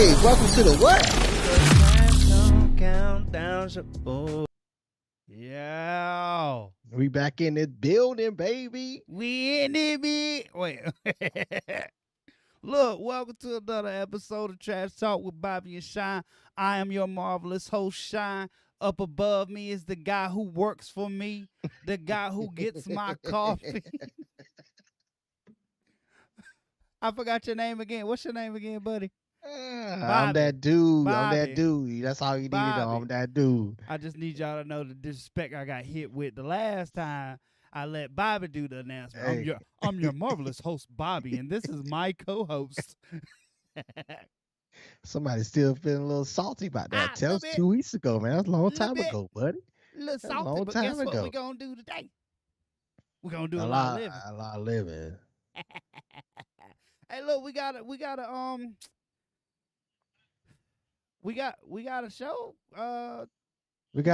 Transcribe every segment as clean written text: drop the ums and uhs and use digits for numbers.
Hey, welcome to the what? Yeah. We back in the building, baby. We in it, big. Wait. Look, welcome to another episode of Trash Talk with Bobby and Shyne. I am your marvelous host, Shyne. Up above me is the guy who works for me, the guy who gets my coffee. I forgot your name again. What's your name again, buddy? I'm that dude. I'm Bobby. that dude. That's all you need to know. I'm that dude. I just need y'all to know the disrespect I got hit with the last time I let Bobby do the announcement. Hey. I'm your marvelous host, Bobby, and this is my co-host. Somebody's still feeling a little salty about that. Tell us bit. 2 weeks ago, man. That's a long Little time bit. ago, buddy. A little That's a salty, long but time guess what ago. we're going to do today? We're going to do A a lot of living. A lot of living. Hey, look, we got a show. We got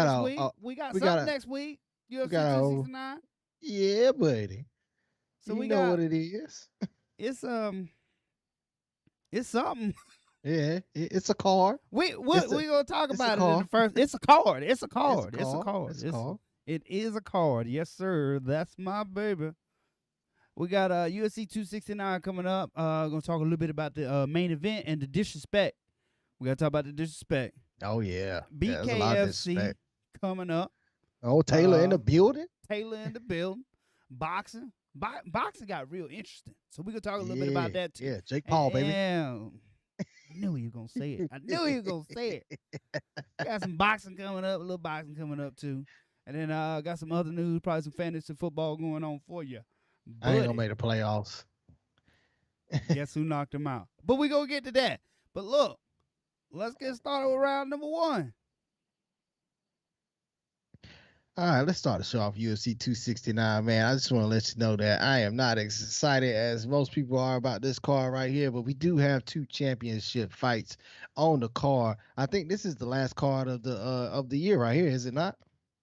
next a, week. We got something next week. UFC 269. Yeah, buddy. So you we know got what it is. it's something. Yeah, it's a card. We gonna talk about it in the card. first. It's a card. It's a It's card. a card. It is a card. Yes, sir. That's my baby. We got UFC 269 coming up. Gonna talk a little bit about the main event and the disrespect. We gotta talk about the disrespect. Oh yeah. BKFC coming up. Oh, Taylor in the building. Taylor in the building. Boxing. Boxing got real interesting. So we gonna talk a little bit about that too. Yeah, Jake Paul, baby. I knew you were gonna say it. I knew you were gonna say it. Got some boxing coming up, a little boxing coming up too. And then got some other news, probably some fantasy football going on for you. I ain't gonna make the playoffs. Guess who knocked him out? But we gonna get to that. But look, let's get started with round number one. All right, let's start the show off UFC 269, man. I just want to let you know that I am not as excited as most people are about this card right here, but we do have 2 championship fights on the card. I think this is the last card of the year right here, is it not?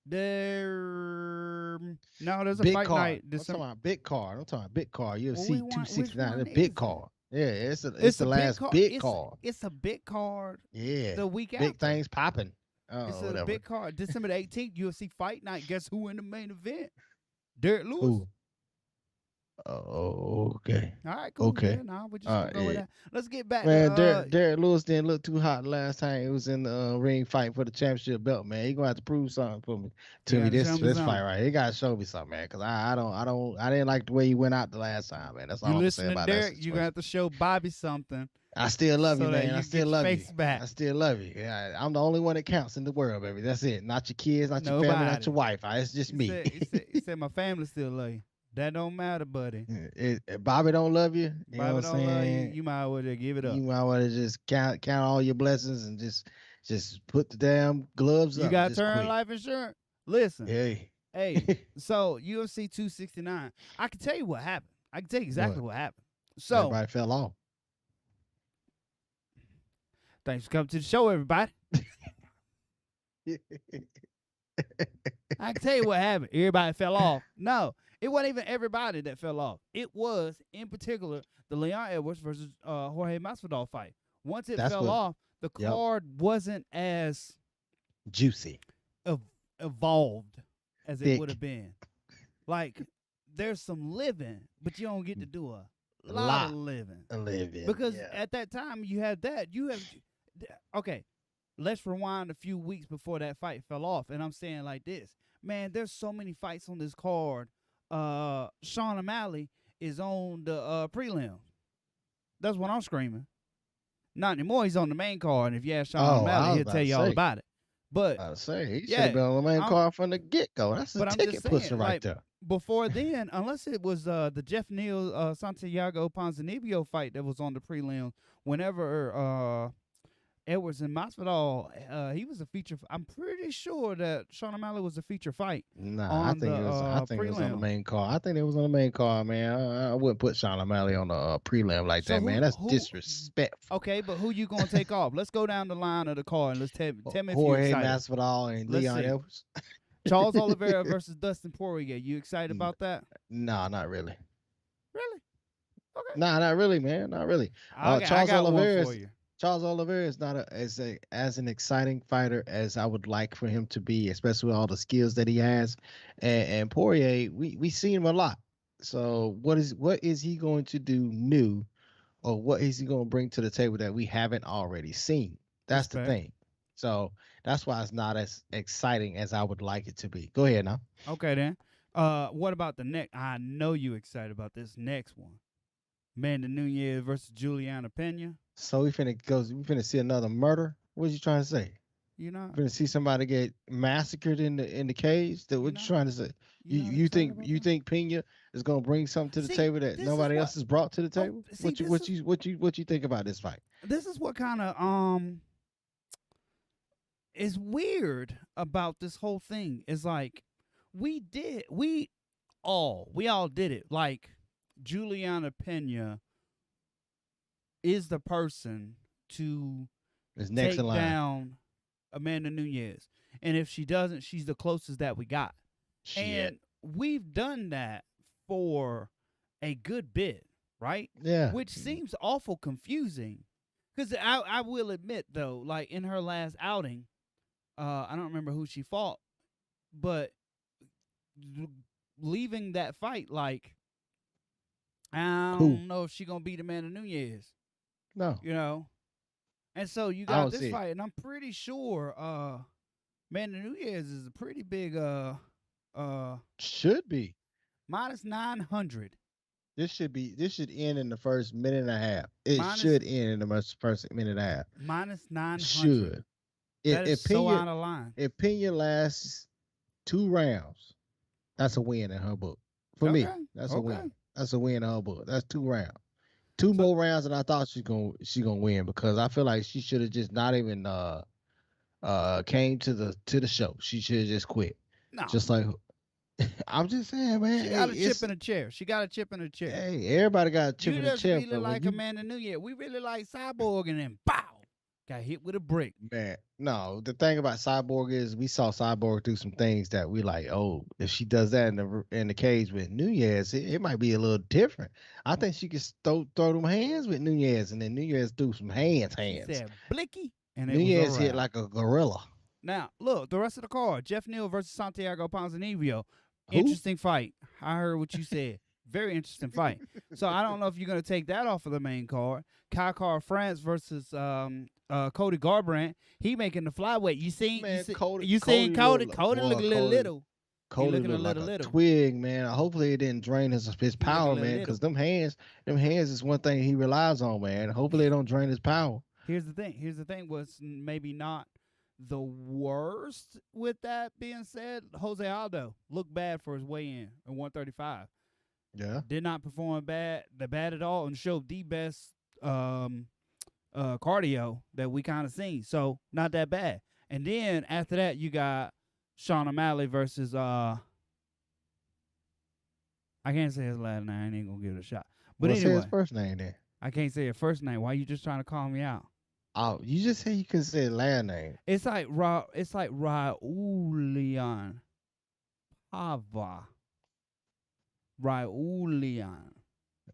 There's a big fight card. night. I'm talking about big card. UFC 269, the is big it? card. Yeah, it's the last big card. It's a big card. Yeah, The week after. big things popping. It's Whatever. a big card. December the 18th, UFC Fight Night. Guess who in the main event? Derek Lewis. Ooh. Oh, okay. All right, cool. Okay. Yeah, nah, we're just gonna go with that. Let's get back Man, to Derek Lewis didn't look too hot the last time he was in the ring fighting for the championship belt, man. He gonna have to prove something for me this fight right. He gotta show me something, man, because I didn't like the way he went out the last time, man. That's all I'm saying about Derek, that. you're gonna have to show Bobby something. I still love you, so that man. you I still get love your you. face back. I still love you. Yeah, I'm the only one that counts in the world, baby. That's it. Not your kids, not your family, not your wife. It's just me. He said my family still love you. That don't matter, buddy. Bobby don't love you. You Bobby know what don't I'm love saying? you. You might as well just give it up. You might want to just count all your blessings and just put the damn gloves up. You got just term quit. life insurance? Listen. Hey. So UFC 269. I can tell you what happened. I can tell you exactly what happened. So everybody fell off. Thanks for coming to the show, everybody. I can tell you what happened. Everybody fell off. No, it wasn't even everybody that fell off. It was, in particular, the Leon Edwards versus Jorge Masvidal fight. Once it fell off, the card wasn't as juicy, evolved as it would have been. Like, there's some living, but you don't get to do a lot of living. Because at that time, you had that. Okay, let's rewind a few weeks before that fight fell off. And I'm saying like this. Man, there's so many fights on this card. Sean O'Malley is on the prelim. That's what I'm screaming. Not anymore. He's on the main card. And if you ask Sean O'Malley, he'll tell you all about it. But he should have been on the main card from the get-go. That's a ticket pusher right there. Before then, unless it was the Jeff Neal Santiago Ponzinibbio fight that was on the prelim, whenever Edwards and Masvidal, he was a feature. I'm pretty sure that Sean O'Malley was a feature fight. Nah, I think it was on the main card. I think it was on the main card, man. I wouldn't put Sean O'Malley on the prelim like that, man. That's disrespectful. Okay, but who you gonna take off? Let's go down the line of the card and let's tell me if you're Jorge excited. Masvidal and Leon Edwards. Charles Oliveira versus Dustin Poirier. You excited about that? No, not really. Really? Okay. Nah, not really, man. Not really. I got one for you. Charles Oliveira is not as an exciting fighter as I would like for him to be, especially with all the skills that he has. And Poirier, we see him a lot. So what is he going to do new, or what is he going to bring to the table that we haven't already seen? That's the Respect. thing. So that's why it's not as exciting as I would like it to be. Go ahead now. Okay then. What about the next? I know you excited about this next one. Amanda Nunes versus Juliana Pena. So we finna see another murder. What you trying to say? You know, We're gonna see somebody get massacred in the cage. That what you trying to say? You think Pena is gonna bring something to the table that nobody else has brought to the table? What you think about this fight? This is what kind of is weird about this whole thing. Is like we all did it. Like Juliana Pena is the person to take down Amanda Nunes. And if she doesn't, she's the closest that we got. Shit. And we've done that for a good bit, right? Yeah. Which seems awful confusing. Because I will admit, though, like in her last outing, I don't remember who she fought, but leaving that fight, like, I don't know if she's going to beat Amanda Nunes. No. You know? And so you got this fight, and I'm pretty sure Amanda Nunes is a pretty big should be minus 900. This should end in the first minute and a half. It should end in the first minute and a half. Minus 900. Should. That is so out of line. If Pena lasts 2 rounds, that's a win in her book. For me, that's a win. That's a win in her book. That's 2 rounds. Two more rounds, and I thought she's gonna win, because I feel like she should have just not even came to the show. She should have just quit. No. Just like I'm just saying, man. She got a chip in a chair. She got a chip in a chair. Hey, everybody got a chip in a chair. You really like Amanda Nunes. We really like Cyborg, and then bow, got hit with a brick. Man, no. The thing about Cyborg is we saw Cyborg do some things that we like. Oh, if she does that in the cage with Nunes, it might be a little different. I think she could throw them hands with Nunes, and then Nunes do some hands. She said blicky, and Nunes hit like a gorilla. Now look, the rest of the card: Jeff Neal versus Santiago Ponzinibbio. Interesting fight. I heard what you said. Very interesting fight. So I don't know if you're going to take that off of the main card. Kai France versus Cody Garbrandt. He making the flyweight. You seen Cody look a little. Cody look like a twig, man. Hopefully it didn't drain his power, man, because them hands is one thing he relies on, man. Hopefully it don't drain his power. Here's the thing was maybe not the worst. With that being said, Jose Aldo looked bad for his weigh-in at 135. Yeah. Did not perform bad at all, and showed the best cardio that we kind of seen. So not that bad. And then after that, you got Sean O'Malley versus I can't say his last name. I ain't gonna give it a shot. But anyway, say his first name then. I can't say his first name. Why you just trying to call me out? Oh, you just say you can say his last name. It's like Raulian Pava. Raulian.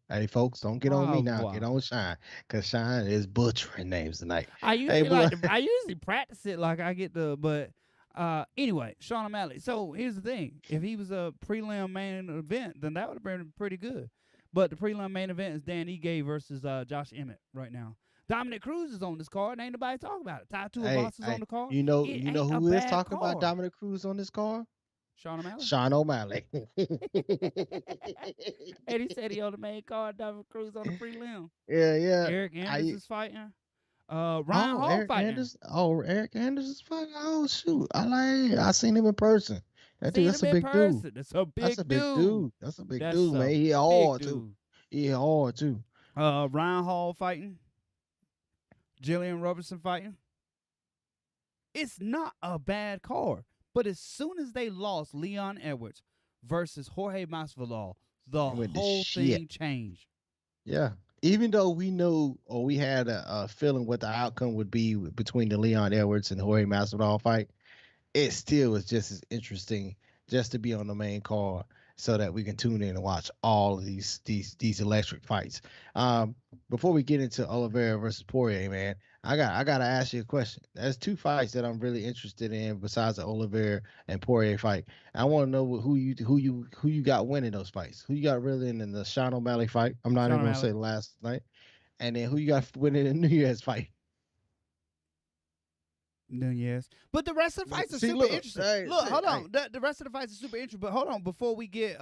Hey, folks, don't get on me now. Get on Shyne, because Shyne is butchering names tonight. I usually practice it like I get but anyway, Sean O'Malley. So here's the thing: if he was a prelim main event, then that would have been pretty good. But the prelim main event is Dan Ige versus Josh Emmett right now. Dominic Cruz is on this card. Ain't nobody talking about it. Tai Tuivasa is on the card. You know who is talking about Dominic Cruz on this card? Sean O'Malley. Sean O'Malley. And he said he on the main card. Dominic Cruz on the prelim. Yeah. Eric Anders is fighting. Ryan Hall fighting. Eric Anders is fighting. Oh shoot! I seen him in person. That's a big dude. That's a big dude. That's a big dude, man. He hard too. Ryan Hall fighting. Jillian Robertson fighting. It's not a bad card, but as soon as they lost Leon Edwards versus Jorge Masvidal, the whole thing changed. Yeah. Even though we knew, or we had a feeling what the outcome would be between the Leon Edwards and Jorge Masvidal fight, it still was just as interesting just to be on the main card so that we can tune in and watch all of these electric fights. Before we get into Oliveira versus Poirier, man, I gotta ask you a question. There's two fights that I'm really interested in besides the Oliveira and Poirier fight. I want to know who you got winning those fights. Who you got really in the Sean O'Malley fight? I'm not even gonna say last night. And then who you got winning the New Year's fight? Nunez. But the rest of the fights are super interesting. Look, hold on. The rest of the fights are super interesting. But hold on, before we get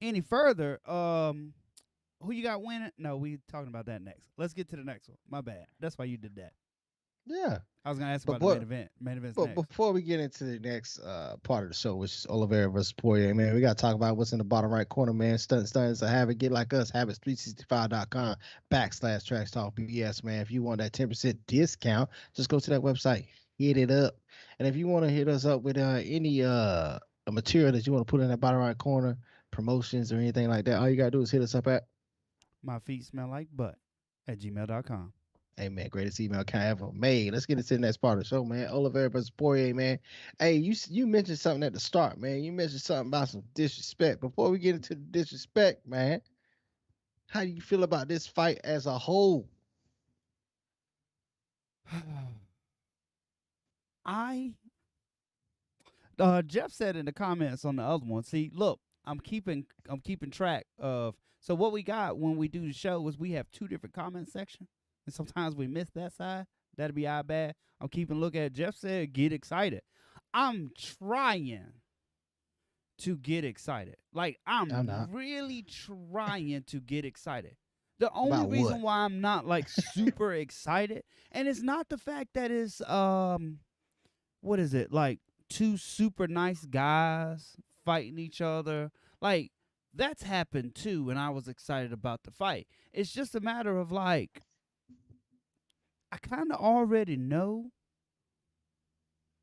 any further, who you got winning? No, we talking about that next. Let's get to the next one. My bad. That's why you did that. Yeah. I was gonna ask about the main event. Main event's next. Before we get into the next part of the show, which is Oliveira versus Poirier, man, we gotta talk about what's in the bottom right corner, man. Stunners a habit. Get like us. Habits365.com/Trash Talk BS, man. If you want that 10% discount, just go to that website. Hit it up. And if you want to hit us up with any material that you want to put in that bottom right corner, promotions or anything like that, all you gotta do is hit us up at myfeetsmelllikebutt@gmail.com. Hey, man, greatest email I ever made. Let's get into the next part of the show, man. Oliveira versus Poirier, man. Hey, you mentioned something at the start, man. You mentioned something about some disrespect. Before we get into the disrespect, man, how do you feel about this fight as a whole? Jeff said in the comments on the other one, see, look, I'm keeping track of. So what we got when we do the show is we have two different comment sections. And sometimes we miss that side. That'd be our bad. I'm keeping a look at it. Jeff said, get excited. I'm trying to get excited. Like, I'm really trying to get excited. The only reason why I'm not, like, super excited, and it's not the fact that it's, what is it, like, two super nice guys fighting each other. Like, that's happened, too, and I was excited about the fight. It's just a matter of, like, I kind of already know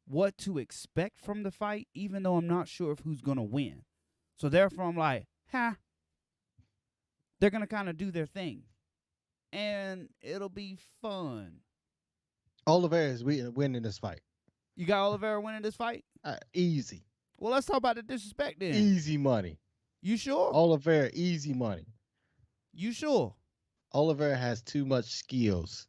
what to expect from the fight, even though I'm not sure of who's going to win. So therefore, I'm like, they're going to kind of do their thing. And it'll be fun. Oliveira is winning this fight. You got Oliveira winning this fight? Easy. Well, let's talk about the disrespect then. Easy money. You sure? Oliveira, easy money. You sure? Oliveira has too much skills.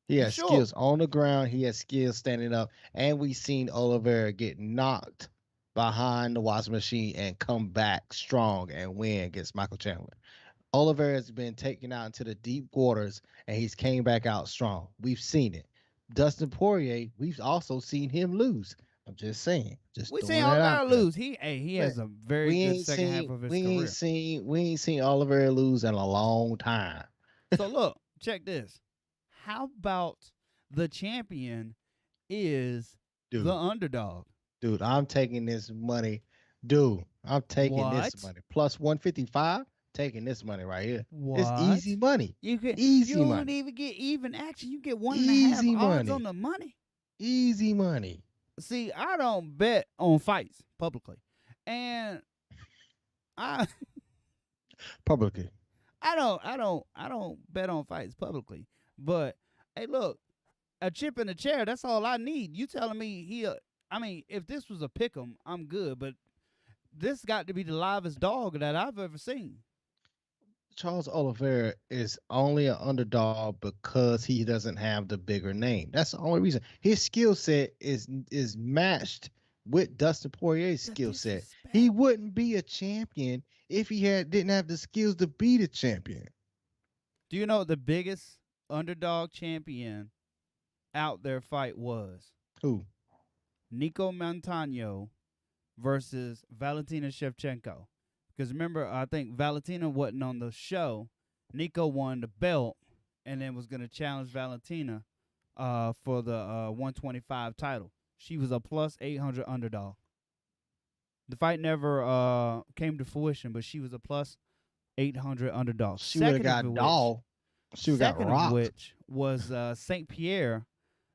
He has skills on the ground. He has skills standing up. And we've seen Oliveira get knocked behind the washing machine and come back strong and win against Michael Chandler. Oliveira has been taken out into the deep waters, and he's came back out strong. We've seen it. Dustin Poirier, we've also seen him lose. I'm just saying. We've seen Oliveira lose. He has a very good second half of his career. We ain't seen Oliveira lose in a long time. So look, check this. How about the champion is the underdog? Dude, I'm taking this money. Dude, I'm taking this money. Plus 155, taking this money right here. What? It's easy money. You don't even get even action. You get 1.5 odds on the money. Easy money. See, I don't bet on fights publicly. And publicly. I don't bet on fights publicly. But hey, look, a chip in the chair, that's all I need. You telling me if this was a pick'em, I'm good, but this got to be the livest dog that I've ever seen. Charles Oliveira is only an underdog because he doesn't have the bigger name. That's the only reason. His skill set is matched with Dustin Poirier's skill set. He wouldn't be a champion if he didn't have the skills to be the champion. Do you know what the biggest underdog champion out there fight was? Who? Nico Montano versus Valentina Shevchenko. Because remember, I think Valentina wasn't on the show. Nico won the belt and then was going to challenge Valentina for the 125 title. She was a plus 800 underdog. The fight never came to fruition, but she was a plus 800 underdog. She would have got doll. She would have got rocked. Which was St. Pierre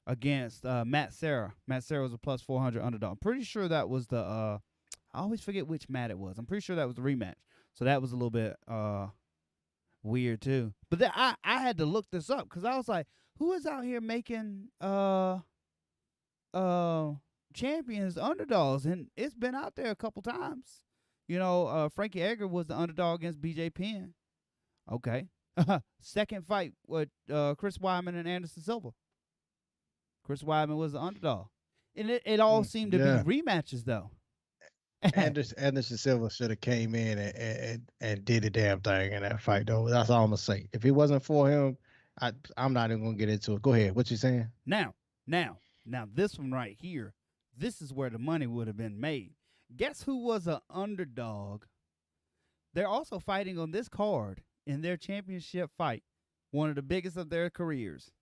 against Matt Serra. Matt Serra was a plus 400 underdog. I'm pretty sure that was the I always forget which Matt it was. I'm pretty sure that was the rematch. So that was a little bit weird too. But then I had to look this up because I was like, who is out here making champions underdogs? And it's been out there a couple times. Frankie Edgar was the underdog against BJ Penn. Okay. Second fight with Chris Weidman and Anderson Silva. Chris Weidman was the underdog. And it all seemed to be rematches, though. Anderson Silva should have came in and did the damn thing in that fight, though. That's all I'm going to say. If it wasn't for him, I'm not even going to get into it. Go ahead. What you saying? Now, this one right here, this is where the money would have been made. Guess who was an underdog? They're also fighting on this card in their championship fight, one of the biggest of their careers.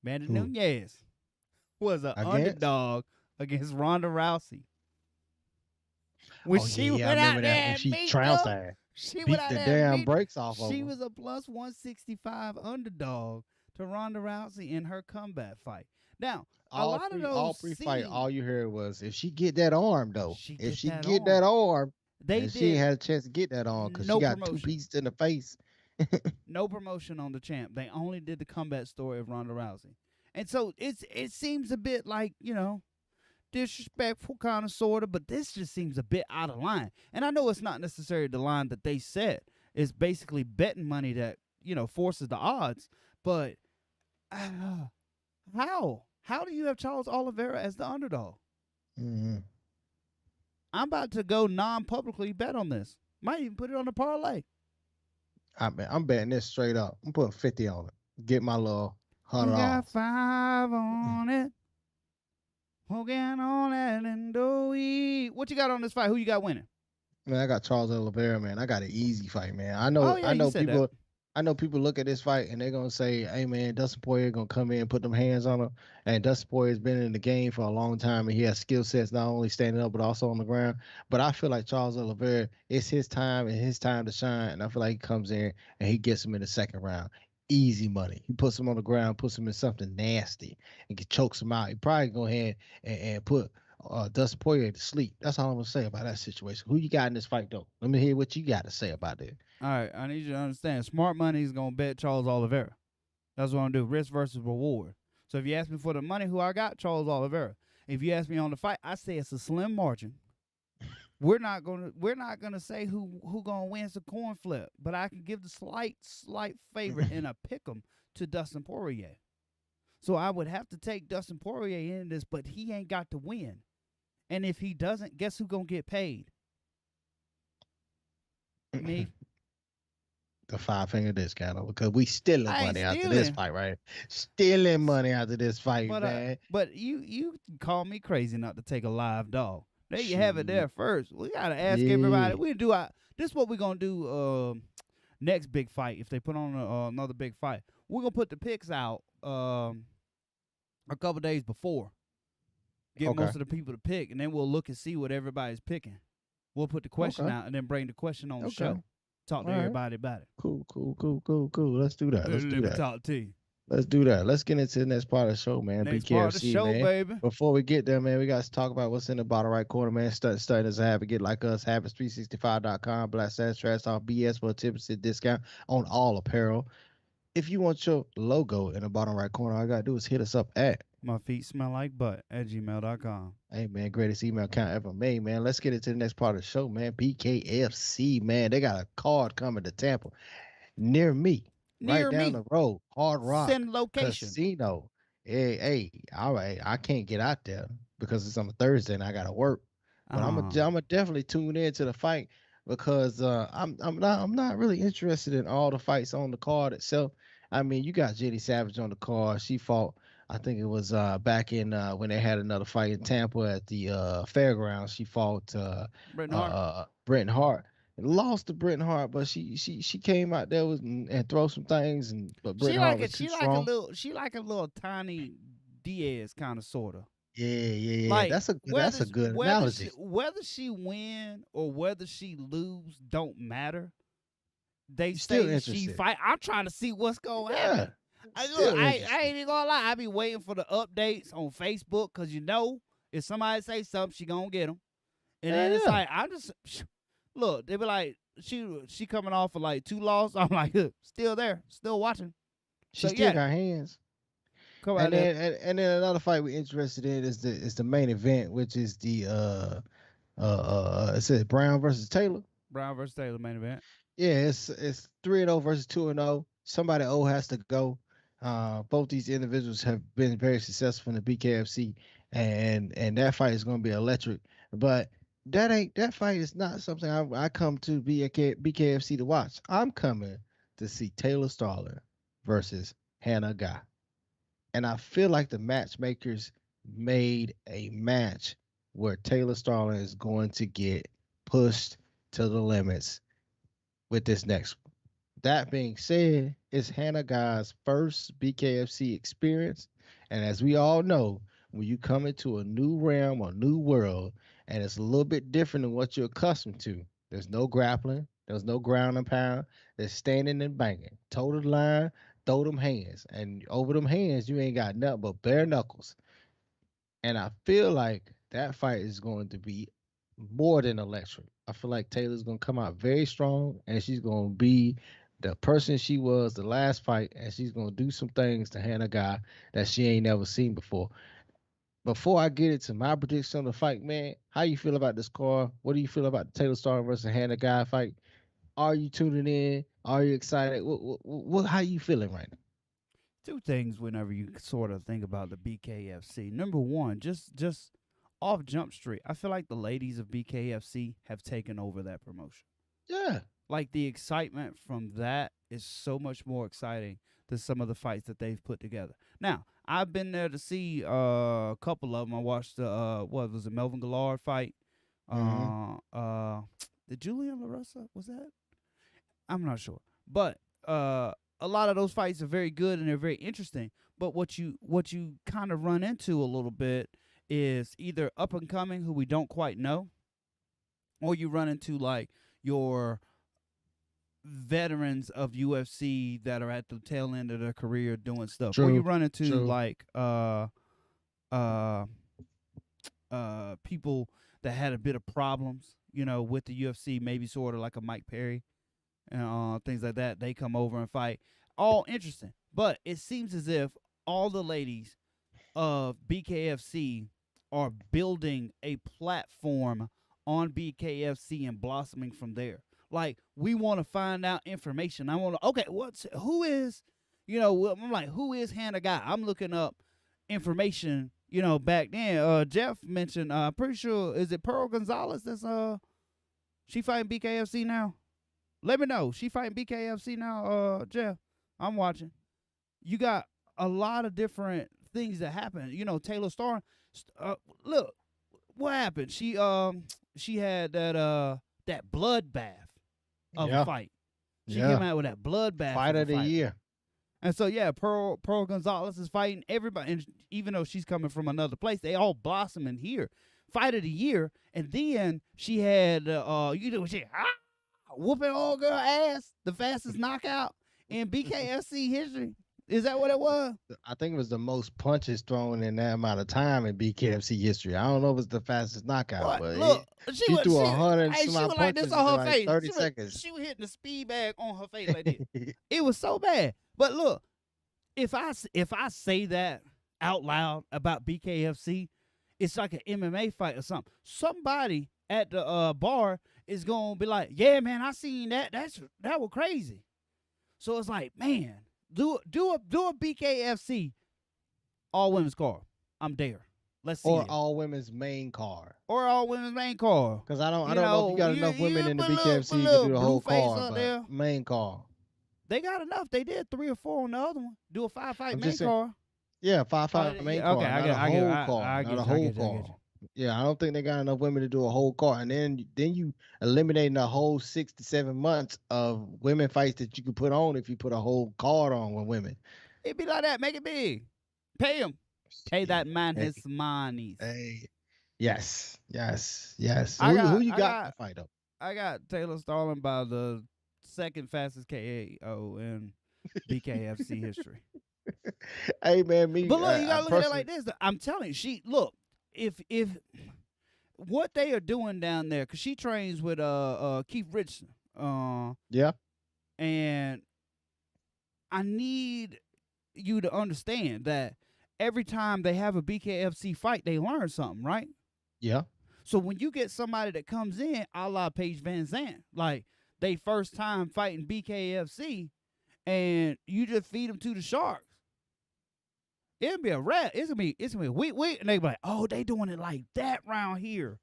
Amanda Nunes was an underdog against Ronda Rousey. When she went out there and she trounced her. She beat the damn brakes off of her. She was a plus 165 underdog to Ronda Rousey in her comeback fight. Now, all pre-fight, all you heard was, if she get that arm, though. If she get that arm, she had a chance to get that arm because she got 2 pieces in the face. No promotion on the champ. They only did the comeback story of Ronda Rousey. And so it seems a bit like, disrespectful kind of sort of, but this just seems a bit out of line. And I know it's not necessarily the line that they set. It's basically betting money that, forces the odds. But how? How do you have Charles Oliveira as the underdog? Mm-hmm. I'm about to go non-publicly bet on this. Might even put it on the parlay. I'm betting this straight up. I'm putting 50 on it. Get my little $100. You got 5 on it. Hogan on that and do it. What you got on this fight? Who you got winning? Man, I got Charles Oliveira, man. I got an easy fight, man. I know people look at this fight and they're gonna say, hey man, Dustin Poirier gonna come in and put them hands on him. And Dustin Poirier has been in the game for a long time and he has skill sets not only standing up but also on the ground. But I feel like Charles Oliveira, it's his time and his time to shine. And I feel like he comes in and he gets him in the second round. Easy money. He puts him on the ground, puts him in something nasty, and chokes him out. He probably go ahead and put Dustin Poirier to sleep. That's all I'm gonna say about that situation. Who you got in this fight, though? Let me hear what you got to say about it. All right, I need you to understand. Smart money is gonna bet Charles Oliveira. That's what I'm gonna do. Risk versus reward. So if you ask me for the money, who I got? Charles Oliveira. If you ask me on the fight, I say it's a slim margin. We're not gonna say who gonna win the coin flip, but I can give the slight favorite in a pick'em to Dustin Poirier. So I would have to take Dustin Poirier in this, but he ain't got to win. And if he doesn't, guess who gonna get paid? Me. The 5-finger discount, because we stealing money after this fight, right? Stealing money after this fight, man. But you call me crazy not to take a live dog. There you have it there first. We got to ask everybody. This is what we're going to do next big fight. If they put on another big fight, we're going to put the picks out a couple days before. Get most of the people to pick, and then we'll look and see what everybody's picking. We'll put the question out and then bring the question on the show. Talk to everybody about it. Cool. Let's do that. Let's do that. Talk to you. Let's do that. Let's get into the next part of the show, man. Next BKFC, part of the show, man. baby. Before we get there, man, we got to talk about what's in the bottom right corner, man. Starting as a habit, get like us, habits365.com, Black Sass, Trash Talk, BS for a 10% discount on all apparel. If you want your logo in the bottom right corner, all you got to do is hit us up at myfeetsmelllikebutt@gmail.com. Hey, man, greatest email account ever made, man. Let's get into the next part of the show, man. BKFC, man. They got a card coming to Tampa near me. Down the road, Hard Rock Send location. Casino. Hey, all right. I can't get out there because it's on a Thursday and I gotta work. But I'm gonna definitely tune in to the fight because I'm not really interested in all the fights on the card itself. I mean, you got Jenny Savage on the card. She fought, I think it was back in when they had another fight in Tampa at the fairgrounds. She fought Bretton Hart. Lost to Bretton Hart, but she came out there and throw some things, but Bretton Hart was too strong. She like a little tiny Diaz kind of sorta. Yeah. Like, that's a good analogy. Whether she win or whether she lose don't matter. They say she fight. I'm trying to see what's gonna happen. I ain't even gonna lie. I be waiting for the updates on Facebook because if somebody say something, she gonna get them. And then it's like I'm just. Look, they be like, she coming off of like 2 losses. I'm like, still there, still watching. She still got hands. And then another fight we're interested in is the main event, which is the Is it Brown versus Taylor? Brown versus Taylor main event. Yeah, it's 3-0 versus 2-0. Somebody O has to go. Both these individuals have been very successful in the BKFC, and that fight is going to be electric. But that fight is not something I come to BKFC to watch. I'm coming to see Taylor Starling versus Hannah Guy, and I feel like the matchmakers made a match where Taylor Starling is going to get pushed to the limits with this next one. That being said, it's Hannah Guy's first BKFC experience. And as we all know, when you come into a new realm or new world, and it's a little bit different than what you're accustomed to, there's no grappling, there's no ground and pound, there's standing and banging. Toe the line, throw them hands. And over them hands, you ain't got nothing but bare knuckles. And I feel like that fight is going to be more than electric. I feel like Taylor's going to come out very strong and she's going to be the person she was the last fight, and she's going to do some things to Hannah Guy that she ain't never seen before. Before I get into my prediction on the fight, man, how you feel about this card? What do you feel about the Taylor Starling versus Hannah Guy fight? Are you tuning in? Are you excited? How you feeling right now? Two things whenever you sort of think about the BKFC. Number one, just off Jump Street, I feel like the ladies of BKFC have taken over that promotion. Yeah. Like the excitement from that is so much more exciting than some of the fights that they've put together. Now, I've been there to see a couple of them. I watched the what was it, Melvin Gillard fight? The Julian LaRosa, was that? I'm not sure, but a lot of those fights are very good and they're very interesting. But what you kind of run into a little bit is either up and coming who we don't quite know, or you run into like your veterans of UFC that are at the tail end of their career doing stuff. True. Or you run into like people that had a bit of problems, with the UFC, maybe sort of like a Mike Perry and things like that. They come over and fight. All interesting. But it seems as if all the ladies of BKFC are building a platform on BKFC and blossoming from there. Like, we want to find out information. I want to, okay, who is Hannah Guy? I'm looking up information, back then. Jeff mentioned, I'm pretty sure, is it Pearl Gonzalez that's, she fighting BKFC now? Let me know. She fighting BKFC now, Jeff. I'm watching. You got a lot of different things that happen. Taylor Starling, look, what happened? She had that bloodbath of a fight. She came out with that bloodbath fight of the year. And so Pearl Gonzalez is fighting everybody, and even though she's coming from another place, they all blossoming here. Fight of the year, and then she had whooping old girl ass, the fastest knockout in BKFC history. Is that what it was? I think it was the most punches thrown in that amount of time in BKFC history. I don't know if it's the fastest knockout, but look, she threw 100 she was like this on her face. 30 seconds. She was hitting the speed bag on her face like this. It was so bad. But look, if I say that out loud about BKFC, it's like an MMA fight or something. Somebody at the bar is gonna be like, "Yeah, man, I seen that. That was crazy." So it's like, man, do a BKFC all women's card. I'm there. Let's see. Or all women's main card. Because I don't know if you got enough women in the BKFC to do the whole card, but main card. They got enough. They did 3 or 4 on the other one. Do a 5-fight main card. Yeah, 5-fight main card. Okay, I get a whole card. Yeah, I don't think they got enough women to do a whole card. And then you eliminating the whole 6 to 7 months of women fights that you could put on if you put a whole card on with women. It'd be like that. Make it big. Pay him. Pay that man his money. Hey. Yes. Who you got to fight though? I got Taylor Starling by the second fastest KO in BKFC history. Hey man, but look, you gotta look at it like this. I'm telling you, if what they are doing down there, because she trains with Keith Richardson. Yeah. And I need you to understand that every time they have a BKFC fight, they learn something, right? Yeah. So when you get somebody that comes in, a la Paige Van Zandt, like they first time fighting BKFC, and you just feed them to the Sharks, it'll be a wrap. It's gonna be a week, and they be like, oh, they doing it like that round here,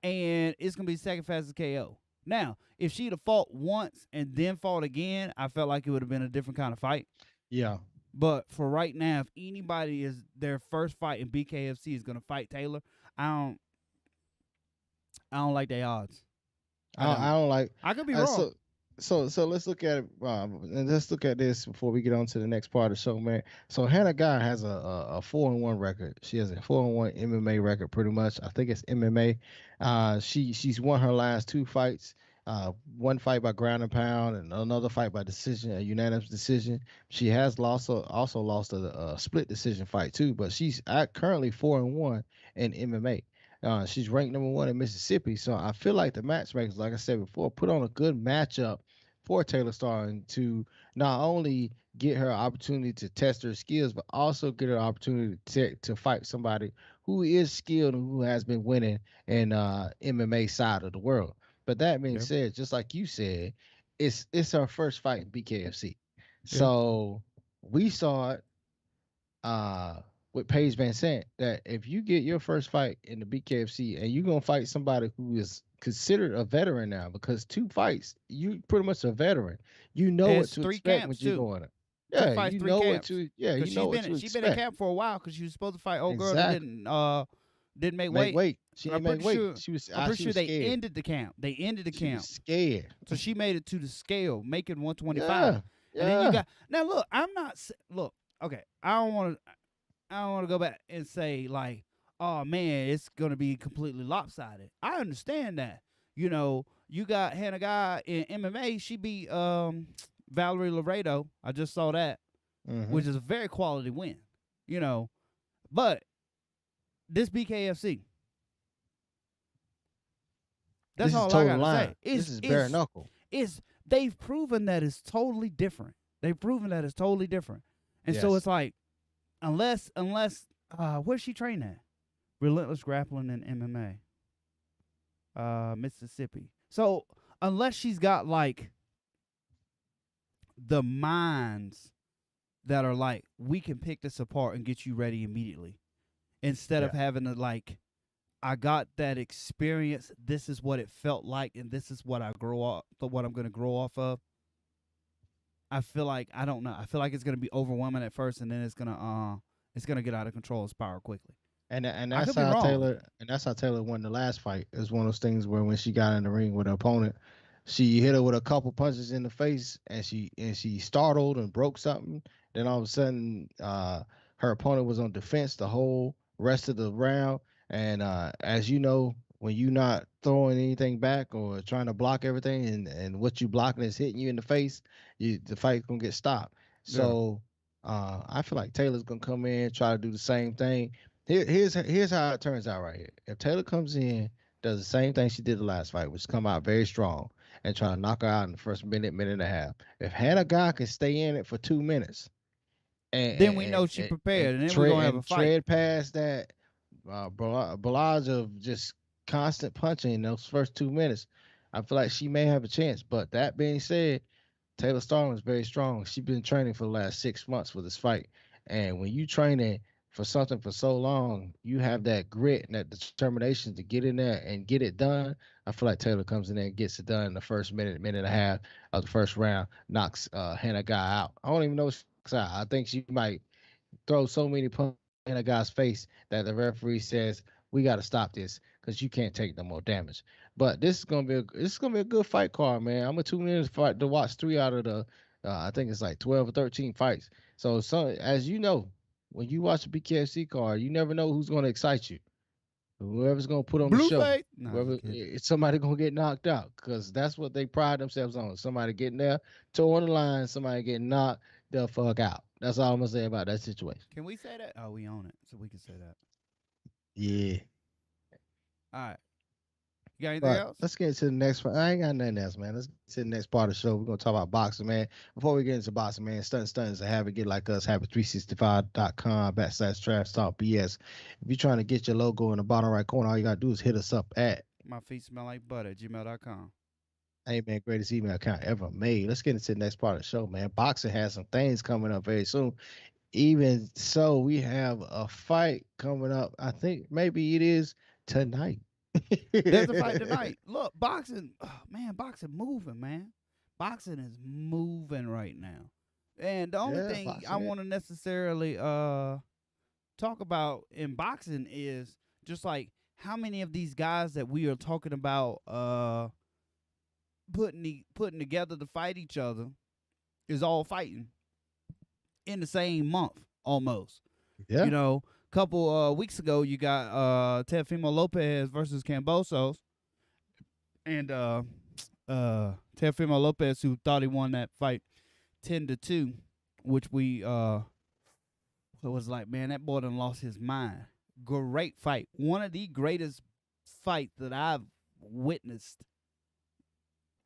and it's gonna be second fastest KO. Now, if she'd have fought once and then fought again, I felt like it would have been a different kind of fight. Yeah. But for right now, if anybody is their first fight in BKFC is gonna fight Taylor, I don't like their odds. I don't like. I could be wrong. So let's look at it. And let's look at this before we get on to the next part of the show, man. So Hannah Guy has a 4-1 record. She has a 4-1 MMA record, pretty much. I think it's MMA. She's won her last 2 fights. One fight by ground and pound, and another fight by decision, a unanimous decision. She has also lost a split decision fight too, but she's currently 4-1 in MMA. She's ranked number 1 in Mississippi, so I feel like the matchmakers, like I said before, put on a good matchup for Taylor Starling to not only get her opportunity to test her skills, but also get her opportunity to fight somebody who is skilled and who has been winning in MMA side of the world. But that being said, just like you said, it's her first fight in BKFC. So we saw it with Paige Van Zandt that if you get your first fight in the BKFC and you're going to fight somebody who is considered a veteran now, because 2 fights, you pretty much a veteran. You know what to expect when you're going to. Yeah, you know what to. Yeah, you know what to expect. She's been in camp for a while because she was supposed to fight old girl that didn't make weight. She didn't make weight. I'm pretty sure they ended the camp. They ended the camp. Scared. So she made it to the scale, making 125. Yeah. And then you got now. Look, I'm not. Look, okay. I don't want to go back and say like, oh man, it's gonna be completely lopsided. I understand that. You know, you got Hannah Guy in MMA. She beat Valerie Laredo. I just saw that, which is a very quality win. You know, but this BKFC. That's all I gotta say. This is bare knuckle. They've proven that it's totally different. And so it's like, unless where's she trained at? Relentless Grappling in MMA. Mississippi. So unless she's got like the minds that are like, we can pick this apart and get you ready immediately, instead of having to like, I got that experience. This is what it felt like, and this is what I'm going to grow off of. I feel like I don't know. I feel like it's going to be overwhelming at first, and then it's going to get out of control and spiral quickly. And that's how Taylor won the last fight. It was one of those things where when she got in the ring with her opponent, she hit her with a couple punches in the face, and she startled and broke something. Then all of a sudden, her opponent was on defense the whole rest of the round. And as you know, when you're not throwing anything back or trying to block everything, and what you blocking is hitting you in the face, the fight's gonna get stopped. So I feel like Taylor's gonna come in, try to do the same thing. Here's how it turns out right here. If Taylor comes in, does the same thing she did the last fight, which come out very strong and try to knock her out in the first minute and a half. If Hannah Guy can stay in it for 2 minutes, then we know she prepared, and then we're gonna have a fight. Tread past that barrage of just constant punching in those first 2 minutes, I feel like she may have a chance. But that being said, Taylor Starling is very strong. She's been training for the last 6 months for this fight. And when you training for something for so long, you have that grit and that determination to get in there and get it done. I feel like Taylor comes in there and gets it done in the first minute and a half of the first round, knocks Hannah Guy out. I don't even know if she's out. I think she might throw so many punches in a guy's face that the referee says, we got to stop this because you can't take no more damage. But this is gonna be a good fight card, man. I'm gonna tune in to watch 3 out of the I think it's like 12 or 13 fights. So as you know, when you watch a BKFC card, you never know who's gonna excite you. Whoever's gonna put on the show, somebody gonna get knocked out, because that's what they pride themselves on. Somebody getting there, toe on the line, somebody getting knocked the fuck out. That's all I'm gonna say about that situation. Can we say that? Oh, we own it, so we can say that. Yeah. All right. You got anything else? Let's get into the next part. I ain't got nothing else, man. Let's get to the next part of the show. We're gonna talk about boxing, man. Before we get into boxing, man, stunners a habit. Get like us, habit365.com/trash talk BS. If you're trying to get your logo in the bottom right corner, all you gotta do is hit us up at my feet smell like butter gmail.com. Hey man, greatest email account ever made. Let's get into the next part of the show, man. Boxing has some things coming up very soon. Even so, we have a fight coming up. I think maybe it is tonight. There's a fight tonight. Look, boxing, boxing moving, man. Boxing is moving right now. And the only thing I want to necessarily talk about in boxing is just like how many of these guys that we are talking about putting together to fight each other is all fighting in the same month almost. Yeah. You know, a couple weeks ago you got Teofimo Lopez versus Kambosos. And Teofimo Lopez, who thought he won that fight 10-2, which we it was like, man, that boy done lost his mind. Great fight. One of the greatest fights that I've witnessed.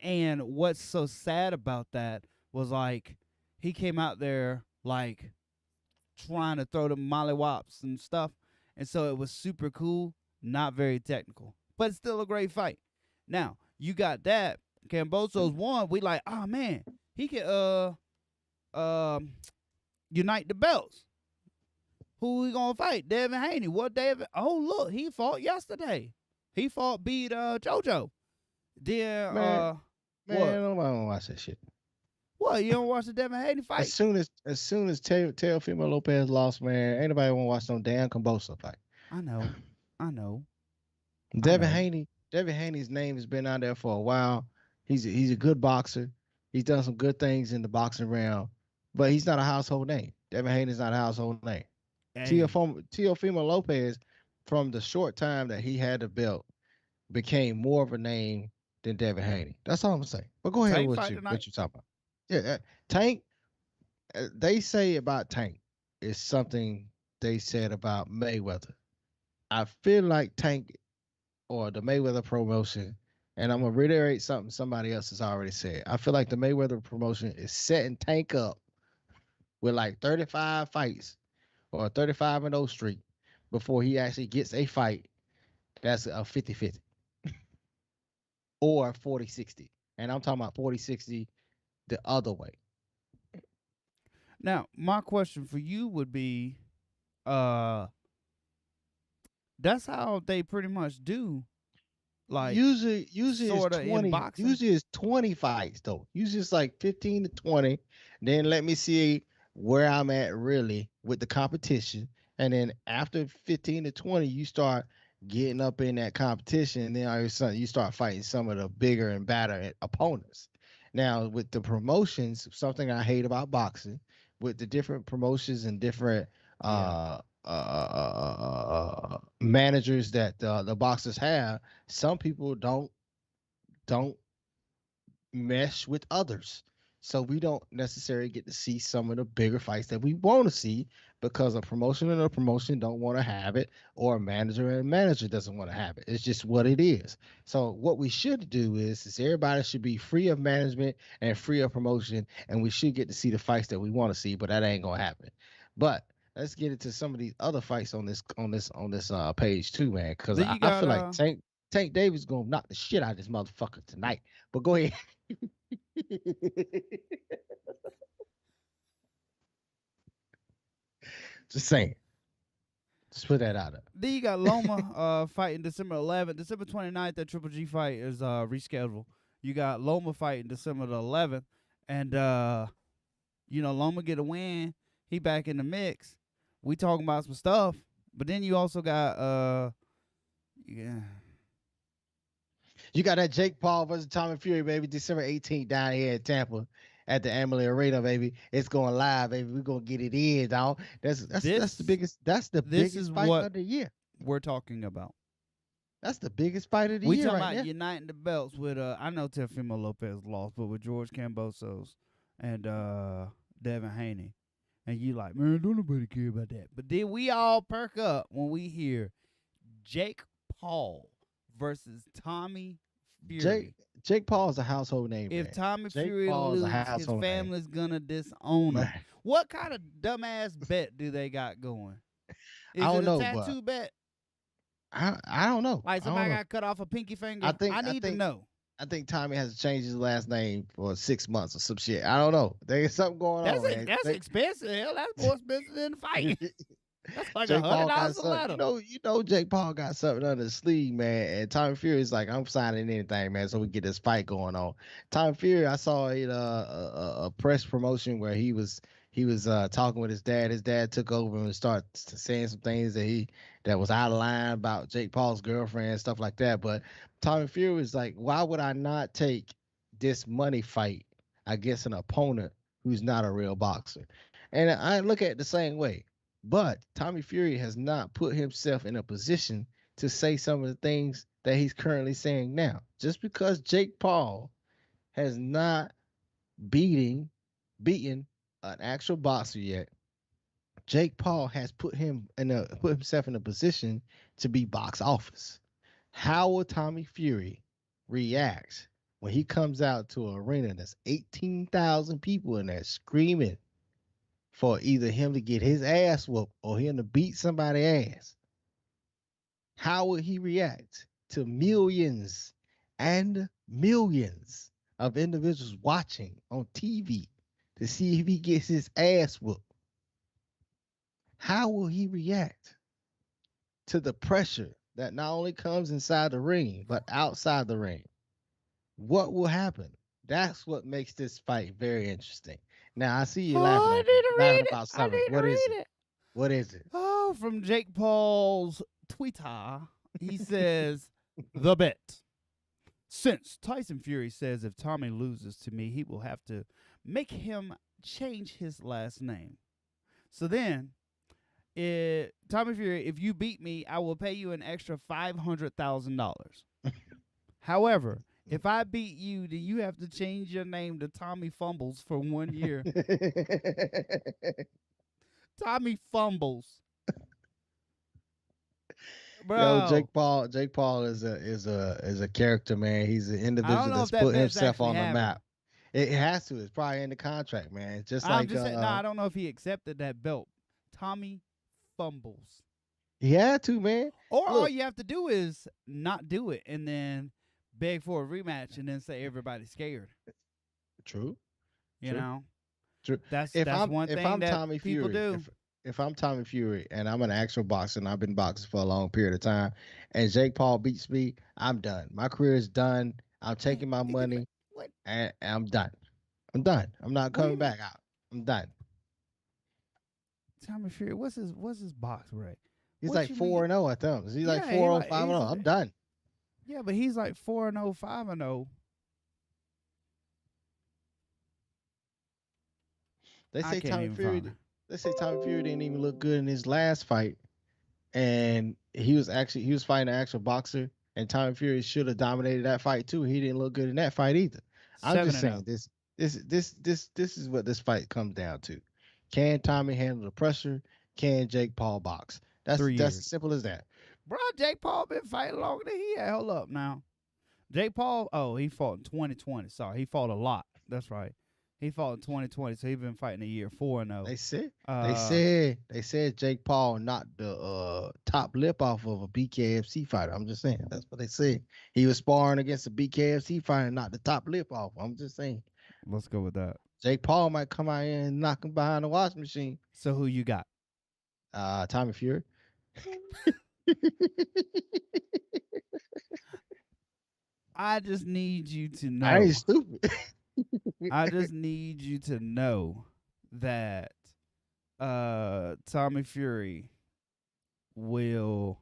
And what's so sad about that was like he came out there like trying to throw the mollywops and stuff. And so it was super cool, not very technical. But it's still a great fight. Now, you got that. Kambosos won. We like, oh man, he can unite the belts. Who we gonna fight? Devin Haney. What David? Oh look, he fought yesterday. He beat JoJo. Then man, nobody wanna watch that shit. What, you don't watch the Devin Haney fight? As soon as Teofimo Lopez lost, man, ain't nobody wanna watch no damn Kambosos fight. I know. Devin Haney's name has been out there for a while. He's a good boxer. He's done some good things in the boxing realm, but he's not a household name. Devin Haney's not a household name. Teofimo Lopez, from the short time that he had the belt, became more of a name than Devin Haney. That's all I'm saying. But go ahead with what you talking about. Yeah, Tank. They say about Tank is something they said about Mayweather. I feel like Tank or the Mayweather promotion, and I'm gonna reiterate something somebody else has already said. I feel like the Mayweather promotion is setting Tank up with like 35 fights or 35-0 streak before he actually gets a fight that's a 50-50 or 40-60. And I'm talking about 40-60 the other way. Now, my question for you would be, that's how they pretty much do. Like usually it's 20. Usually it's 20 fights though. Usually it's like 15 to 20. Then let me see where I'm at really with the competition. And then after 15 to 20, you start getting up in that competition. And then all of a sudden you start fighting some of the bigger and badder opponents. Now with the promotions, something I hate about boxing, with the different promotions and different managers that the boxers have, some people don't mesh with others, so we don't necessarily get to see some of the bigger fights that we want to see because a promotion and a promotion don't want to have it, or a manager and a manager doesn't want to have it. It's just what it is. So what we should do is everybody should be free of management and free of promotion, and we should get to see the fights that we want to see, but that ain't gonna happen. But let's get into some of these other fights on this page too, man, because I feel like Tank Davis gonna knock the shit out of this motherfucker tonight. But go ahead. Just saying. Just put that out there. Then you got Loma fighting December 11th. December 29th, that Triple G fight is rescheduled. You got Loma fighting December the 11th. And, Loma get a win. He back in the mix. We talking about some stuff. But then you also got, You got that Jake Paul versus Tommy Fury, baby, December 18th down here in Tampa at the Amalie Arena, baby. It's going live, baby. We're gonna get it in, dog. That's the biggest fight of the year. We're talking about. That's the biggest fight of the year. We talking about uniting the belts with I know Teofimo Lopez lost, but with George Kambosos and Devin Haney. And you like, man, don't nobody care about that. But then we all perk up when we hear Jake Paul versus Tommy Fury. Jake Paul is a household name. If man. Tommy Jake Fury Paul loses, his family's gonna disown him. What kind of dumbass bet do they got going? Is it a tattoo bet? I don't know. Like somebody got cut off a pinky finger. I need to know. I think Tommy has to change his last name for 6 months or some shit. I don't know. There's something going on. Man. That's expensive. Hell, that's more expensive than the fight. That's like $100 a letter. You know, Jake Paul got something under his sleeve, man. And Tommy Fury is like, I'm signing anything, man, so we get this fight going on. Tommy Fury, I saw a press promotion where he was talking with his dad. His dad took over and started saying some things that was out of line about Jake Paul's girlfriend and stuff like that. But Tommy Fury was like, why would I not take this money fight against an opponent who's not a real boxer? And I look at it the same way. But Tommy Fury has not put himself in a position to say some of the things that he's currently saying now. Just because Jake Paul has not beaten an actual boxer yet, Jake Paul has put himself in a position to be box office. How will Tommy Fury react when he comes out to an arena that's 18,000 people in there screaming for either him to get his ass whooped or him to beat somebody's ass? How would he react to millions and millions of individuals watching on TV to see if he gets his ass whooped? How will he react to the pressure that not only comes inside the ring, but outside the ring? What will happen? That's what makes this fight very interesting. Now, I see you laughing about something. What is it? What is it? Oh, from Jake Paul's Twitter, he says, the bet. Since Tyson Fury says if Tommy loses to me, he will have to make him change his last name. So then, Tommy Fury, if you beat me, I will pay you an extra $500,000. However, if I beat you, then you have to change your name to Tommy Fumbles for 1 year. Tommy Fumbles. Bro. Yo, Jake Paul is a character, man. He's an individual that's put himself on the map. It has to. It's probably in the contract, man. It's just I don't know if he accepted that belt. Tommy Fumbles. He had to, man. Or all you have to do is not do it and then beg for a rematch and then say everybody's scared. True. You know? True. That's one thing that people do. If I'm Tommy Fury and I'm an actual boxer and I've been boxing for a long period of time and Jake Paul beats me, I'm done. My career is done. I'm taking my money and I'm done. I'm done. I'm not coming back out. I'm done. Tommy Fury, what's his box rate? He's like 4-0 at them. He's like 4-0, 5-0. I'm done. Yeah, but he's like 4-0, 5-0. They say Tommy Fury didn't even look good in his last fight, and he was fighting an actual boxer, and Tommy Fury should have dominated that fight too. He didn't look good in that fight either. I'm just saying this is what this fight comes down to. Can Tommy handle the pressure? Can Jake Paul box? That's as simple as that. Bro, Jake Paul been fighting longer than he had. Hold up now. Jake Paul, he fought in 2020. Sorry, he fought a lot. That's right. He fought in 2020, so he's been fighting a year, 4-0. They said Jake Paul knocked the top lip off of a BKFC fighter. I'm just saying. That's what they said. He was sparring against a BKFC fighter and knocked the top lip off. I'm just saying. Let's go with that. Jake Paul might come out here and knock him behind the washing machine. So who you got? Tommy Fury. I just need you to know. I ain't stupid. I just need you to know that Tommy Fury will,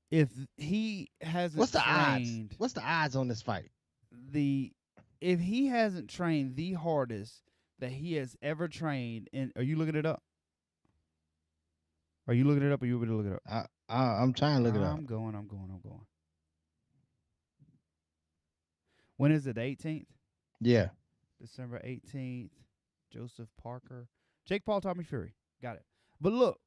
if he hasn't What's the odds? What's the odds on this fight? If he hasn't trained the hardest that he has ever trained, are you looking it up? Are you looking it up or you want me to look it up? I'm trying to look it up. I'm going. When is it? The 18th? Yeah. December 18th. Joseph Parker. Jake Paul, Tommy Fury. Got it. But look,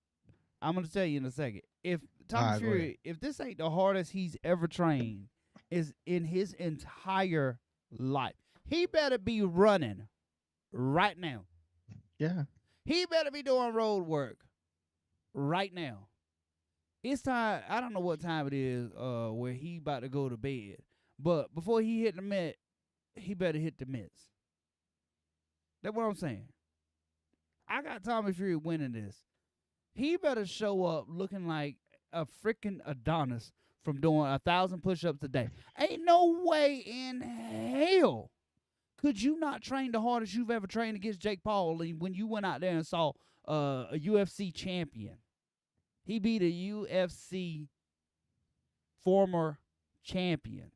I'm gonna tell you in a second. If Tommy Fury, if this ain't the hardest he's ever trained, is in his entire life, he better be running right now. Yeah. He better be doing road work right now. It's time. I don't know what time it is where he about to go to bed. But before he hit the Met, he better hit the Mets. That's what I'm saying. I got Tommy Fury winning this. He better show up looking like a freaking Adonis from doing 1,000 push-ups a day. Ain't no way in hell could you not train the hardest you've ever trained against Jake Paul when you went out there and saw a UFC champion. He beat a UFC former champion.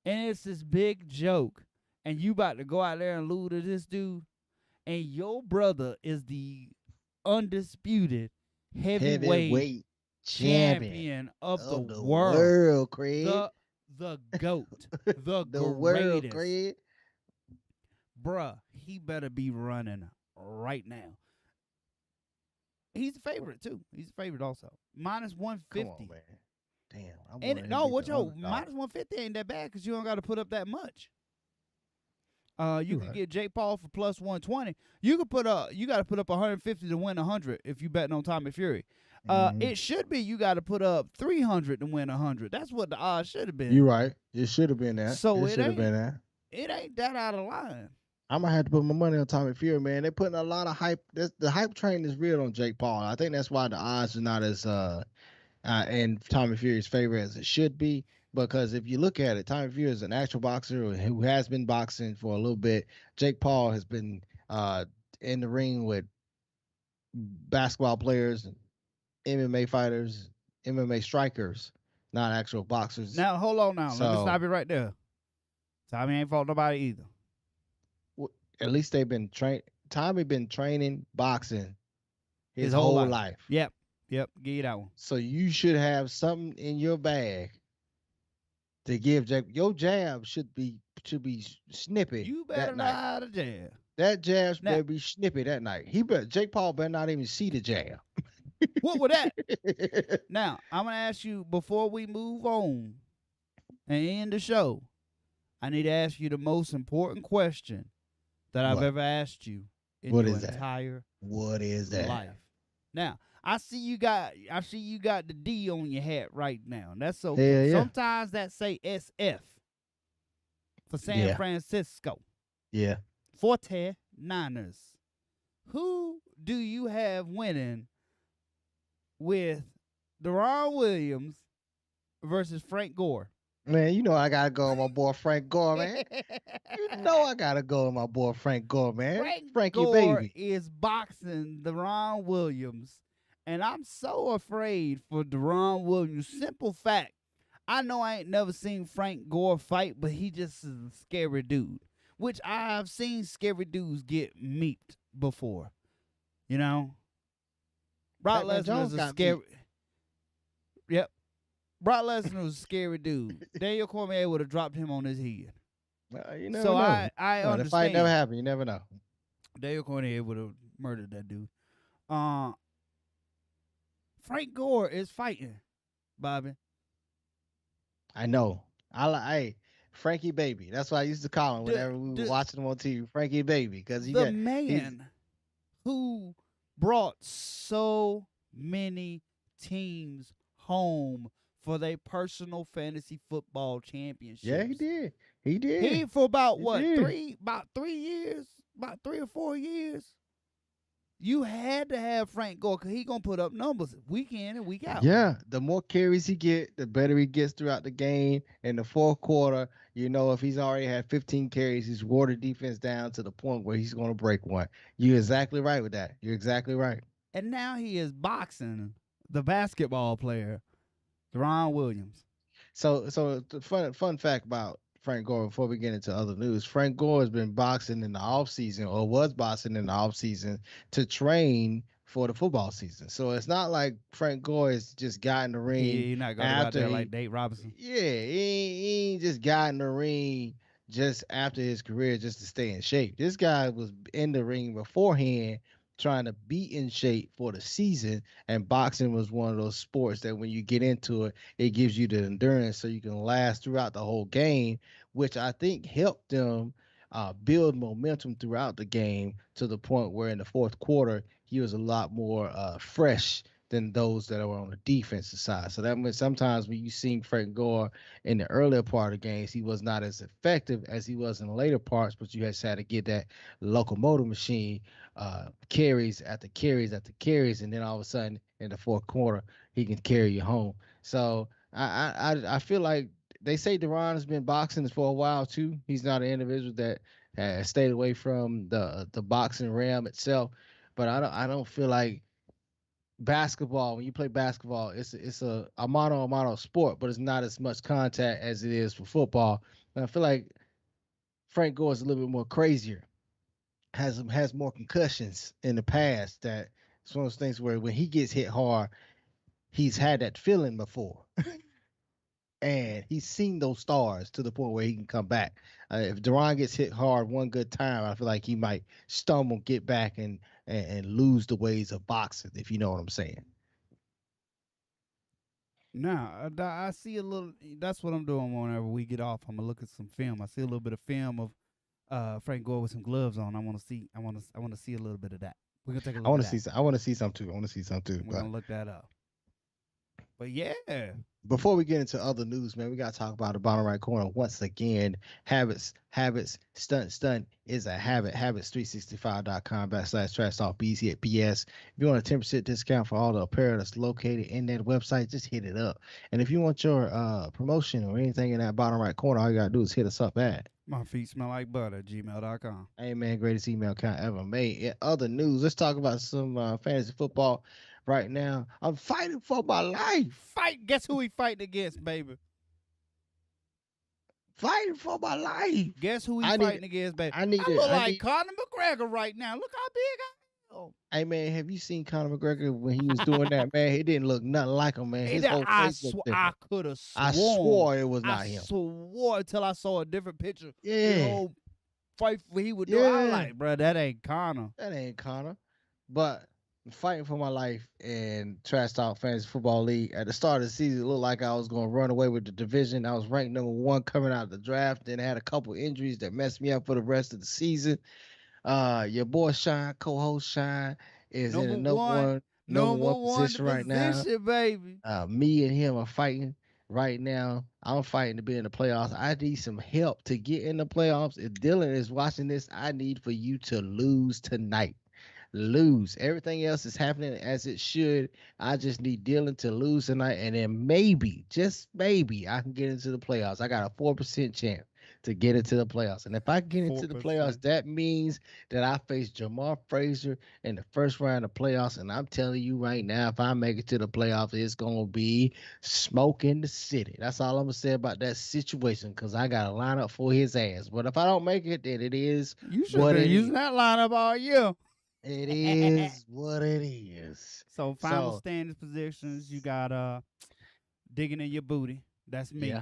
And it's this big joke. And you about to go out there and lose to this dude. And your brother is the undisputed heavyweight champion of the world. Craig. The GOAT. The world, Craig. Bruh, he better be running right now. He's a favorite, too. He's a favorite also. Minus 150. Come on, man. Damn. Minus 150 ain't that bad because you don't got to put up that much. You can get Jake Paul for plus 120. You got to put up 150 to win 100 if you betting on Tommy Fury. It should be you got to put up 300 to win 100. That's what the odds should have been. You're right. It should have been that. So it should have been that. It ain't that out of line. I'm gonna have to put my money on Tommy Fury, man. They're putting a lot of hype. The hype train is real on Jake Paul. I think that's why the odds are not as in Tommy Fury's favor as it should be. Because if you look at it, Tommy Fury is an actual boxer who has been boxing for a little bit. Jake Paul has been in the ring with basketball players, MMA fighters, MMA strikers, not actual boxers. Now, hold on now. Let me stop you right there. Tommy ain't fought nobody either. At least they've been trained. Tommy been training boxing his whole life. Yep. Give you that one. So you should have something in your bag to give Jake. Your jab should be snippy. You better know how to jab. That jab better be snippy that night. Jake Paul better not even see the jab. What was that? Now, I'm gonna ask you before we move on and end the show. I need to ask you the most important question that I've ever asked you in your entire life. Now, I see you got the D on your hat right now. That's okay. Yeah. Sometimes that say SF for San Francisco. Yeah. 49ers. Who do you have winning with Deron Williams versus Frank Gore? Man, you know I gotta go with my boy Frank Gore, man. You know I gotta go with my boy Frank Gore, man. Frankie Gore baby is boxing Deron Williams, and I'm so afraid for Deron Williams. Simple fact, I know I ain't never seen Frank Gore fight, but he just is a scary dude. Which I've seen scary dudes get meat before, you know. Brock Lesnar is a scary. Yep. Brock Lesnar was a scary dude. Daniel Cormier would have dropped him on his head. You never know. I understand. The fight never happened. You never know. Daniel Cormier would have murdered that dude. Frank Gore is fighting, Bobby. I know. Hey, Frankie baby. That's what I used to call him whenever we were watching him on TV. Frankie baby, because the man who brought so many teams home for their personal fantasy football championships. Yeah, he did. He for about 3 years, about 3 or 4 years. You had to have Frank Gore because he gonna put up numbers week in and week out. Yeah, the more carries he get, the better he gets throughout the game. In the fourth quarter, you know, if he's already had 15 carries, he's wore the defense down to the point where he's gonna break one. You're exactly right with that. You're exactly right. And now he is boxing the basketball player, Deron Williams. So the fun fact about Frank Gore before we get into other news. Frank Gore has been boxing in the offseason or was boxing in the offseason to train for the football season. So it's not like Frank Gore has just got in the ring. Yeah, he's not going to go out there like Dave Robinson. Yeah, he ain't just got in the ring just after his career just to stay in shape. This guy was in the ring beforehand trying to be in shape for the season. And boxing was one of those sports that when you get into it, it gives you the endurance so you can last throughout the whole game, which I think helped them build momentum throughout the game to the point where in the fourth quarter, he was a lot more fresh than those that were on the defensive side. So that means sometimes when you see Frank Gore in the earlier part of games, he was not as effective as he was in the later parts, but you just had to get that locomotive machine carries after carries after carries, and then all of a sudden in the fourth quarter, he can carry you home. So I feel like they say Duran has been boxing for a while too. He's not an individual that has stayed away from the boxing realm itself, but I don't feel like basketball, when you play basketball, it's a mano a mano sport, but it's not as much contact as it is for football. And I feel like Frank Gore is a little bit more crazier, has more concussions in the past. That it's one of those things where when he gets hit hard, he's had that feeling before. And he's seen those stars to the point where he can come back. If Duran gets hit hard one good time, I feel like he might stumble, get back, and lose the ways of boxing, if you know what I'm saying. Now, I see a little. That's what I'm doing whenever we get off. I'm gonna look at some film. I see a little bit of film of Frank Gore with some gloves on. I want to see. I want to see a little bit of that. We're gonna take a look. I want to see some too. We're gonna look that up. But yeah. Before we get into other news, man, we gotta talk about the bottom right corner once again. Habits, stunt is a habit. Habits365.com/trash talk BS. If you want a 10% discount for all the apparel that's located in that website, just hit it up. And if you want your promotion or anything in that bottom right corner, all you gotta do is hit us up at my feet smell like butter gmail.com. Hey man, greatest email account ever made. In other news, let's talk about some fantasy football. Right now, I'm fighting for my life. Fight. Guess who he fighting against, baby? Fighting for my life. Guess who he fighting against, baby? I look like Conor McGregor right now. Look how big I am. Hey man, have you seen Conor McGregor when he was doing that, man? He didn't look nothing like him, man. His whole face looked different. I could have sworn. I swore it was not him. I swore until I saw a different picture. Yeah. The whole fight he would do. I was like, bro, that ain't Conor. That ain't Conor. But I'm fighting for my life in Trash Talk Fantasy Football League. At the start of the season, it looked like I was going to run away with the division. I was ranked number 1 coming out of the draft. Then I had a couple injuries that messed me up for the rest of the season. Your boy Shyne, co-host Shyne, is in the number one position right now. Baby. Me and him are fighting right now. I'm fighting to be in the playoffs. I need some help to get in the playoffs. If Dylan is watching this, I need for you to lose tonight. Lose. Everything else is happening as it should. I just need Dylan to lose tonight, and then maybe, just maybe, I can get into the playoffs. I got a 4% chance to get into the playoffs. And if I get into the playoffs, that means that I face Jamar Frazier in the first round of playoffs. And I'm telling you right now, if I make it to the playoffs, it's going to be smoke in the city. That's all I'm going to say about that situation, because I got to line up for his ass. But if I don't make it, then it is you should have been using that lineup all year. It is what it is. So final standings positions, you got digging in your booty. That's me.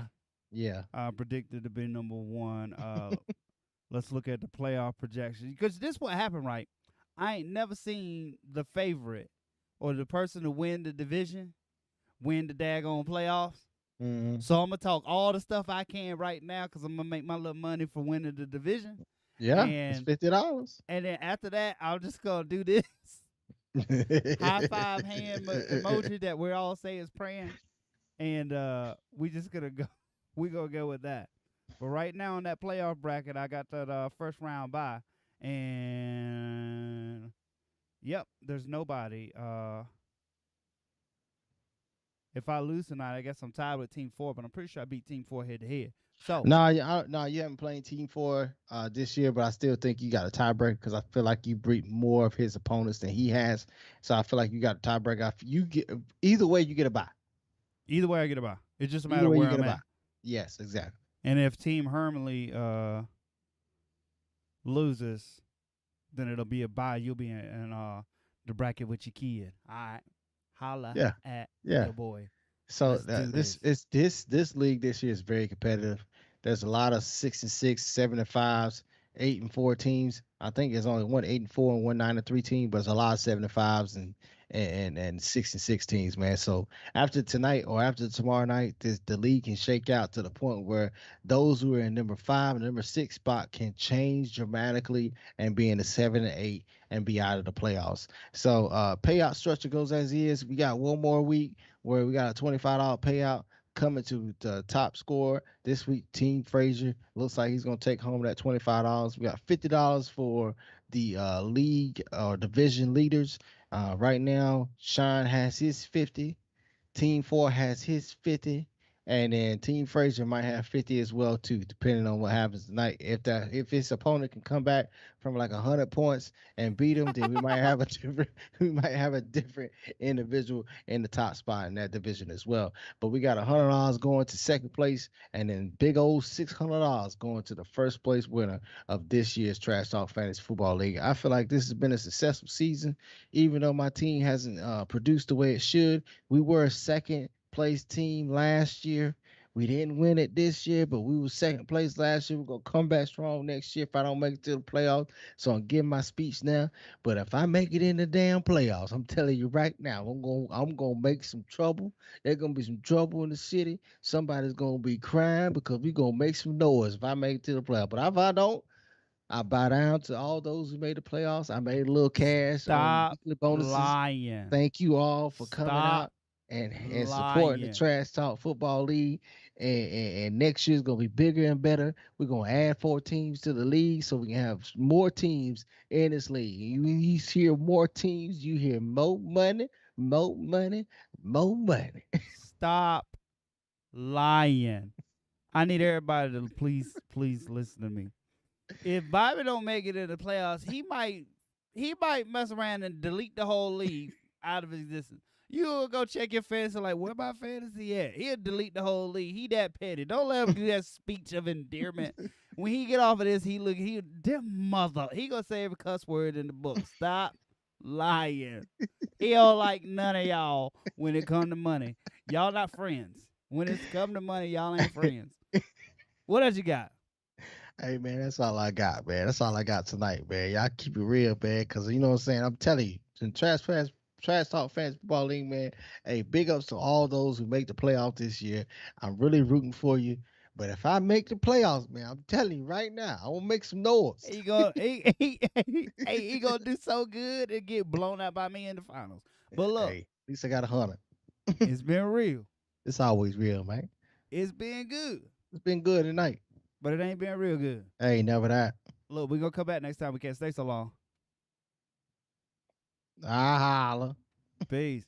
Yeah. Predicted to be number 1. Let's look at the playoff projections. Because this what happened, right? I ain't never seen the favorite or the person to win the division win the daggone playoffs. Mm-hmm. So I'm going to talk all the stuff I can right now because I'm going to make my little money for winning the division. Yeah, it's $50. And then after that, I'm just going to do this. High five hand emoji that we all say is praying. And we just going to go. We're going to go with that. But right now in that playoff bracket, I got that first round bye. And, yep, there's nobody. If I lose tonight, I guess I'm tied with Team 4, but I'm pretty sure I beat Team 4 head-to-head. So no, you haven't played Team 4 this year, but I still think you got a tiebreaker because I feel like you beat more of his opponents than he has. So I feel like you got a tiebreaker. Either way, you get a bye. Either way, I get a bye. It's just a matter of where I'm at. Yes, exactly. And if Team Hermanly loses, then it'll be a bye. You'll be in the bracket with your kid. All right, holla at your boy. So this league this year is very competitive. There's a lot of 6 and 6, 7 and 5s, 8-4 teams. I think there's only one 8-4 and one 9-3 team, but it's a lot of 75s and 6-6 teams, man. So after tonight or after tomorrow night, the league can shake out to the point where those who are in number 5 and number 6 spot can change dramatically and be in the 7 and 8 and be out of the playoffs. So payout structure goes as is. We got one more week where we got a $25 payout coming to the top scorer this week. Team Frazier looks like he's going to take home that $25. We got $50 for the league or division leaders. Right now, Shyne has his 50. Team 4 has his 50. And then Team Frazier might have 50 as well too, depending on what happens tonight. If his opponent can come back from like 100 points and beat him, then we might have a different individual in the top spot in that division as well. But we got $100 going to second place, and then big old $600 going to the first place winner of this year's Trash Talk Fantasy Football League. I feel like this has been a successful season, even though my team hasn't produced the way it should. We were a second place team last year. We didn't win it this year, but we were second place last year. We're gonna come back strong next year if I don't make it to the playoffs. So I'm giving my speech now. But if I make it in the damn playoffs, I'm telling you right now, I'm gonna make some trouble. There's gonna be some trouble in the city. Somebody's gonna be crying because we're gonna make some noise if I make it to the playoffs. But if I don't, I bow down to all those who made the playoffs. I made a little cash on weekly bonuses. Lying. Thank you all for coming out and supporting the Trash Talk Football League. And next year's gonna be bigger and better. We're gonna add 4 teams to the league so we can have more teams in this league. You hear more teams, you hear more money, more money, more money. Stop lying. I need everybody to please listen to me. If Bobby don't make it in the playoffs, he might mess around and delete the whole league out of existence. You'll go check your fantasy, like, where my fantasy at? He'll delete the whole league. He that petty. Don't let him do that speech of endearment. When he get off of this, he mother. He gonna say every cuss word in the book. Stop lying. He don't like none of y'all when it come to money. Y'all not friends. When it's come to money, y'all ain't friends. What else you got? Hey, man, that's all I got, man. That's all I got tonight, man. Y'all keep it real, man, because you know what I'm saying? I'm telling you, in Trash Talk Fantasy Football League, man, hey, big ups to all those who make the playoffs this year. I'm really rooting for you. But if I make the playoffs, man, I'm telling you right now, I will make some noise. He gonna do so good and get blown out by me in the finals. But look, hey, at least I got 100. It's been real. It's always real, man. It's been good. It's been good tonight. But it ain't been real good. Hey, never that. Look, we're gonna come back next time. We can't stay so long. I holla. Peace.